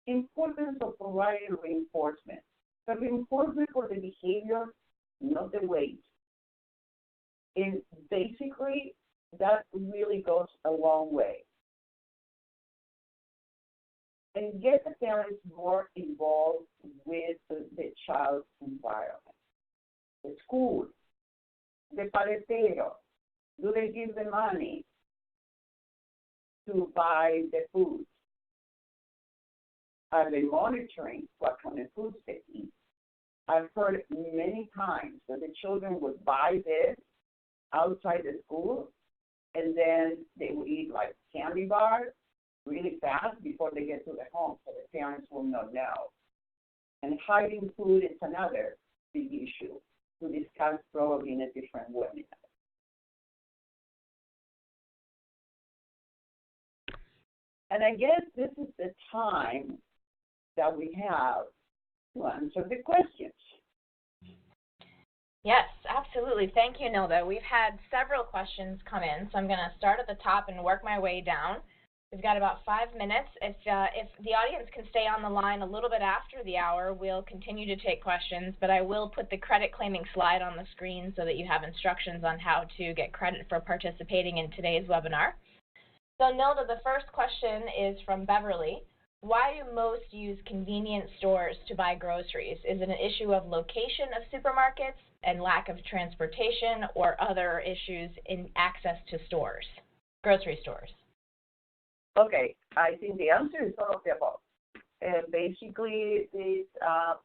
importance of providing reinforcement. The reinforcement for the behavior, not the weight. And basically, that really goes a long way. And get the parents more involved with the child's environment. The school, the paletero. Do they give the money to buy the food? Are they monitoring what kind of foods they eat? I've heard many times that the children would buy this outside the school, and then they would eat like candy bars really fast before they get to the home, so the parents will not know. And hiding food is another big issue to discuss probably in a different way. And I guess this is the time that we have to answer the questions. Yes, absolutely. Thank you, Nilda. We've had several questions come in, so I'm going to start at the top and work my way down. We've got about 5 minutes. If the audience can stay on the line a little bit after the hour, we'll continue to take questions, but I will put the credit claiming slide on the screen so that you have instructions on how to get credit for participating in today's webinar. So Nilda, the first question is from Beverly. Why do most use convenience stores to buy groceries? Is it an issue of location of supermarkets and lack of transportation, or other issues in access to stores, grocery stores? Okay, I think the answer is all of the above. Basically, these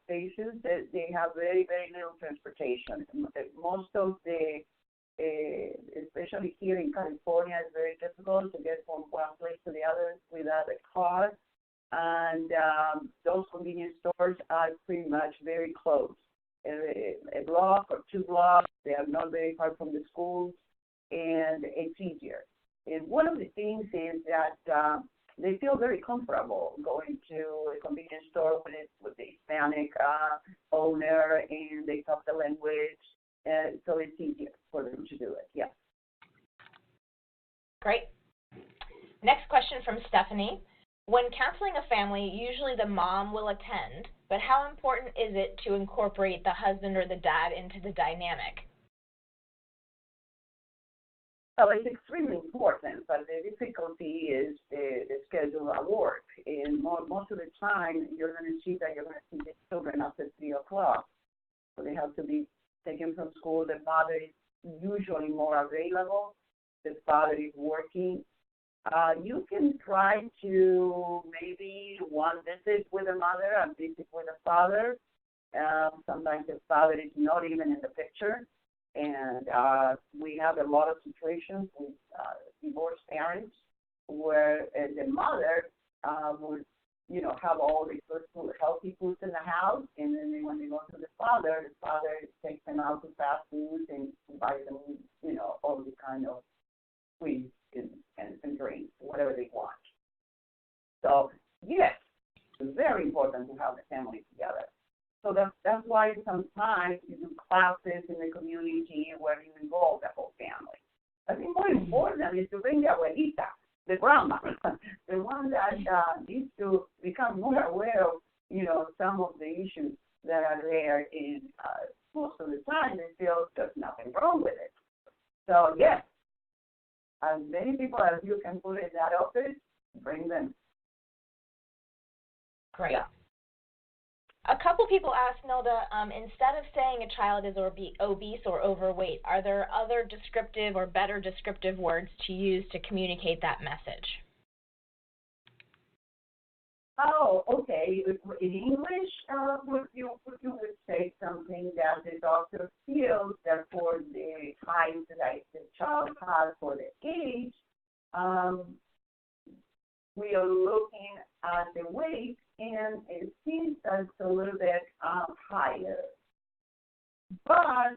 places, they have very, very little transportation. Most of the, especially here in California, it's very difficult to get from one place to the other without a car. And those convenience stores are pretty much very close. A block or 2 blocks, they are not very far from the schools, and it's easier. And one of the things is that they feel very comfortable going to a convenience store with the Hispanic owner, and they talk the language, so it's easier for them to do it, yes. Great. Next question from Stephanie. When counseling a family, usually the mom will attend, but how important is it to incorporate the husband or the dad into the dynamic? Well, it's extremely important, but the difficulty is the schedule at work. And most of the time, you're going to see that you're going to see the children after 3 o'clock. So they have to be taken from school. The father is usually more available. The father is working. You can try to maybe one visit with the mother and visit with the father. Sometimes the father is not even in the picture. And we have a lot of situations with divorced parents where the mother would, have all the good food, healthy foods in the house, and then when they go to the father takes them out to fast food and buys them, all the kind of sweets and drinks, whatever they want. So, yes, it's very important to have the family together. So that's why sometimes you do classes in the community where you involve the whole family. I think more important is to bring the abuelita, the grandma, the one that needs to become more aware of, some of the issues that are there. And most of the time they feel there's nothing wrong with it. So yes, as many people as you can put in that office, bring them. Great. Yeah. A couple people asked, Nilda, instead of saying a child is obese or overweight, are there other descriptive or better descriptive words to use to communicate that message? Oh, okay. In English, would you say something that the doctor feels that for the height that the child has for the age, we are looking at the weight, and it seems that it's a little bit higher. But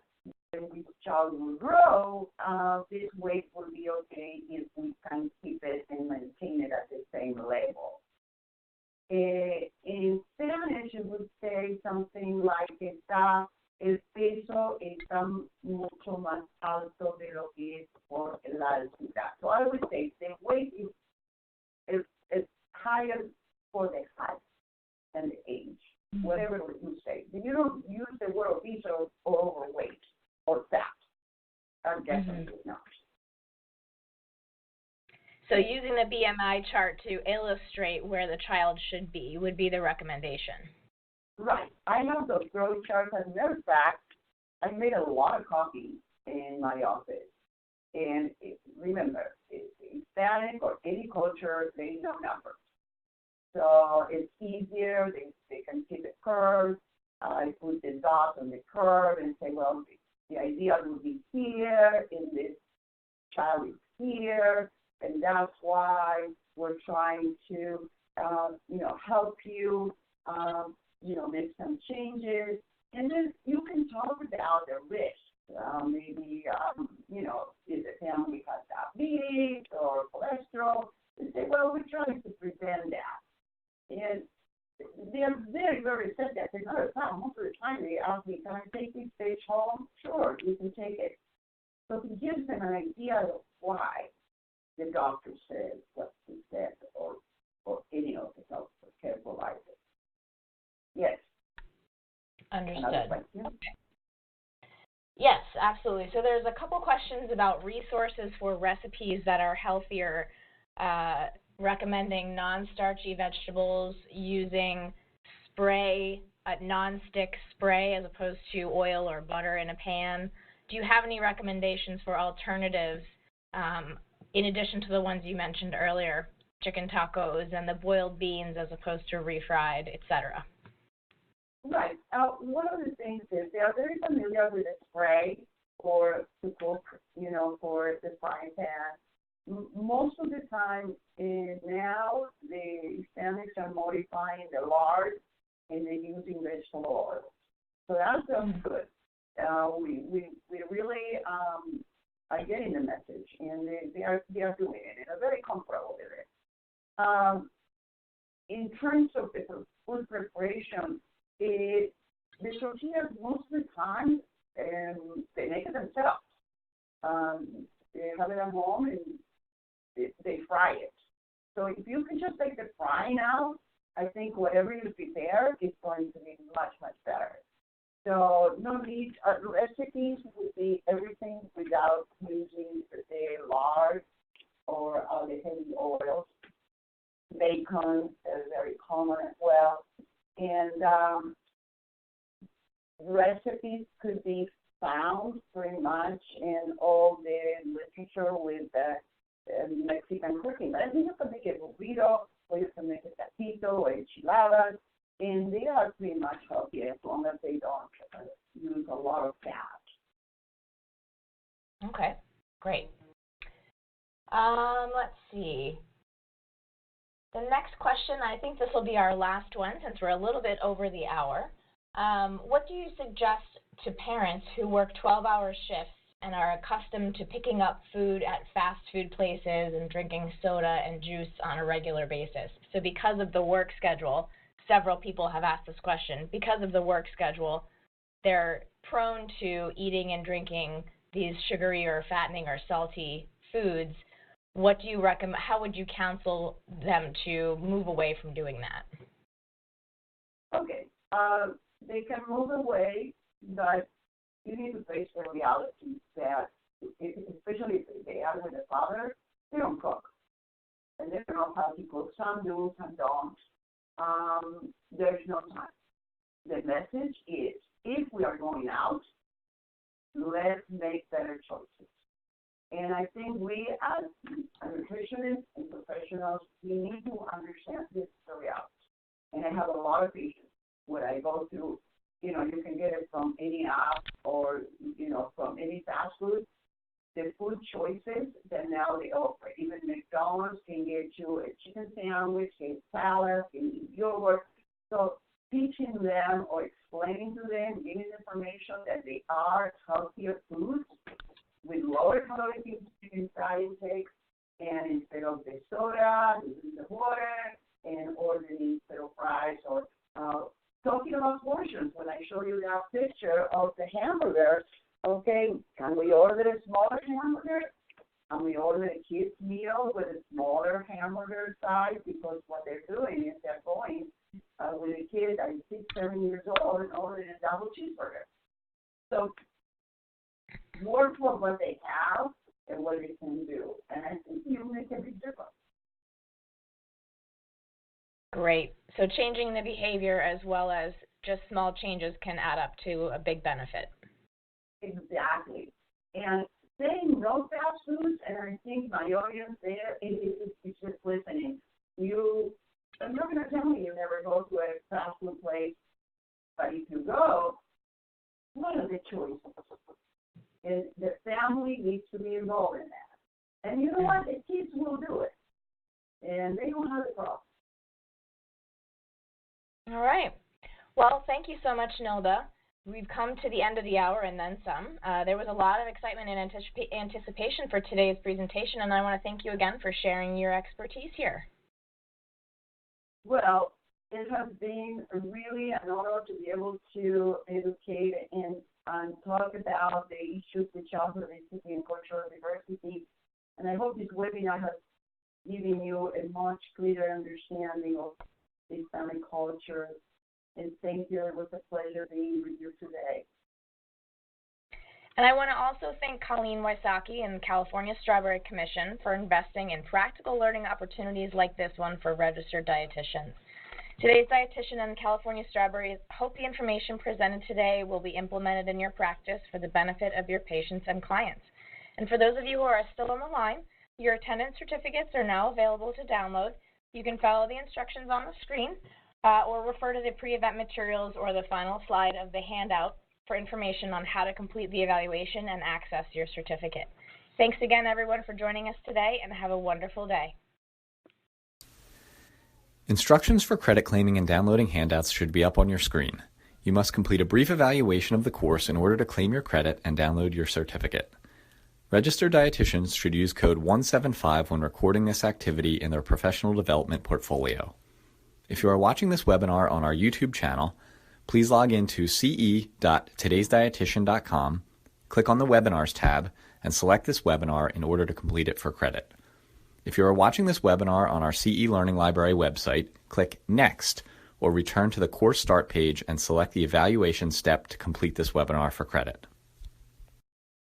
when the child will grow, this weight will be okay if we can keep it and maintain it at the same level. In Spanish, it would say something like, el peso está mucho más alto de lo que es por la altura. So I would say the weight is higher for the height and the age, whatever you say. You don't use the word obese or overweight or fat. I'm definitely not. So using the BMI chart to illustrate where the child should be would be the recommendation. Right. I know those growth charts. As a matter of fact, I made a lot of copies in my office. And remember, Hispanic or any culture, they know numbers. So it's easier. They can see the curve. I put the dots on the curve and say, well, the idea would be here, and this child is here. And that's why we're trying to, help you, make some changes. And then you can talk about the risk. Maybe, if the family has diabetes or cholesterol, and say, well, we're trying to prevent that. And they're very, very receptive. As a matter of fact, most of the time they ask me, can I take this stage home? Sure, you can take it. So it gives them an idea of why the doctor says what he said, or any of the health care providers. Yes. Understood. Okay. Yes, absolutely. So there's a couple questions about resources for recipes that are healthier, recommending non-starchy vegetables, using spray, non-stick spray as opposed to oil or butter in a pan. Do you have any recommendations for alternatives in addition to the ones you mentioned earlier, chicken tacos and the boiled beans as opposed to refried, etc.? Right. One of the things is they are very familiar with the spray or to cook, for the frying pan. Most of the time now, the Hispanics are modifying the lard and they're using vegetable oil. So that's good. We really are getting the message, and they are doing it, and are very comfortable with it. In terms of the food preparation, the tortillas most of the time they make it themselves. They have it at home and they fry it. So if you can just take the frying out, I think whatever you prepare is going to be much, much better. So no need, recipes would be everything without using the lard or the heavy oils. Bacon is very common as well. And recipes could be found pretty much in all the literature with Mexican cooking. But I think you can make a burrito, or you can make a taquito or enchiladas, and they are pretty much healthy as long as they don't use a lot of fat. Okay, great. Let's see. The next question, I think this will be our last one since we're a little bit over the hour. What do you suggest to parents who work 12-hour shifts and are accustomed to picking up food at fast food places and drinking soda and juice on a regular basis? So because of the work schedule, several people have asked this question. Because of the work schedule, they're prone to eating and drinking these sugary or fattening or salty foods. What do you recommend? How would you counsel them to move away from doing that? Okay, they can move away, but you need to face the reality that, especially if they are with a father, they don't cook. And they don't know how to cook. Some do, some don't. There's no time. The message is, if we are going out, let's make better choices. And I think we as nutritionists and professionals, we need to understand this reality. And I have a lot of patients where I go through, you can get it from any app or, from any fast food. The food choices that now they offer. Even McDonald's can get you a chicken sandwich, a salad, a yogurt. So teaching them or explaining to them, giving information that they are healthier foods with lower calorie intake, and instead of the soda, using the water, and ordering instead of fries, or talking about portions. When I show you that picture of the hamburger, okay, can we order a smaller hamburger? Can we order a kid's meal with a smaller hamburger size? Because what they're doing is they're going with a kid that is 6, 7 years old and ordering a double cheeseburger. So work for what they have and what they can do. And I think you make a big difference. Great. So changing the behavior as well as just small changes can add up to a big benefit. Exactly. And saying no fast foods, and I think my audience there is just listening. I'm not going to tell you never go to a fast food place, but if you go, what are the choices? And the family needs to be involved in that. And you know what? The kids will do it. And they don't have a problem. All right. Well, thank you so much, Nilda. We've come to the end of the hour and then some. There was a lot of excitement and anticipation for today's presentation, and I want to thank you again for sharing your expertise here. Well, it has been really an honor to be able to educate and talk about the issues with childhood obesity and cultural diversity. And I hope this webinar has given you a much clearer understanding of Hispanic culture. And thank you. It was a pleasure being with you today. And I want to also thank Colleen Wysocki and the California Strawberry Commission for investing in practical learning opportunities like this one for registered dietitians. Today's dietitian and California Strawberries hope the information presented today will be implemented in your practice for the benefit of your patients and clients. And for those of you who are still on the line, your attendance certificates are now available to download. You can follow the instructions on the screen or refer to the pre-event materials or the final slide of the handout for information on how to complete the evaluation and access your certificate. Thanks again, everyone, for joining us today, and have a wonderful day. Instructions for credit claiming and downloading handouts should be up on your screen. You must complete a brief evaluation of the course in order to claim your credit and download your certificate. Registered dietitians should use code 175 when recording this activity in their professional development portfolio. If you are watching this webinar on our YouTube channel, please log into ce.todaysdietitian.com, click on the Webinars tab, and select this webinar in order to complete it for credit. If you are watching this webinar on our CE Learning Library website, click Next, or return to the course start page and select the evaluation step to complete this webinar for credit.